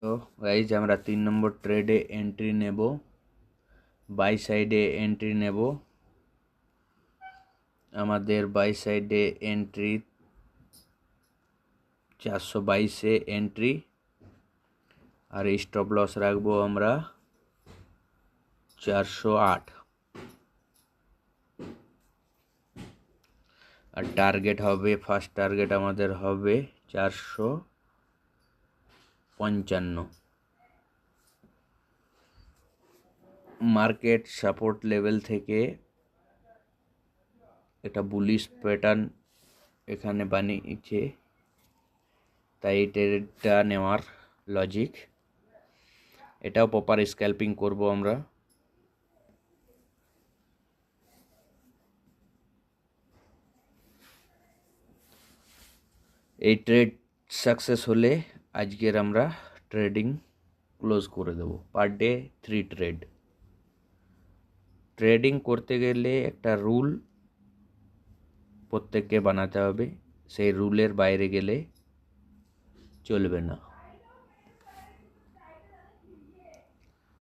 তো গাইজ আমরা 3 নম্বর ট্রেডে এন্ট্রি নেব, বাই সাইডে এন্ট্রি নেব। আমাদের বাই সাইডে এন্ট্রি 422-এ এন্ট্রি, আর স্টপ লস রাখবো আমরা 408, আর টার্গেট হবে, ফার্স্ট টার্গেট আমাদের হবে 455। মার্কেট সাপোর্ট লেভেল থেকে একটা বুলিশ প্যাটার্ন এখানে বানিয়েছে, তাই এই ট্রেডটা নেওয়ার লজিক। এটাও প্রপার স্ক্যাল্পিং করব আমরা। এই ট্রেড সাকসেস হলে আজকের আমরা ট্রেডিং ক্লোজ করে দেব। Per day 3 trade. ট্রেডিং করতে গেলে একটা রুল প্রত্যেককে বানাতে হবে, সেই রুলের বাইরে গেলে চলবে না।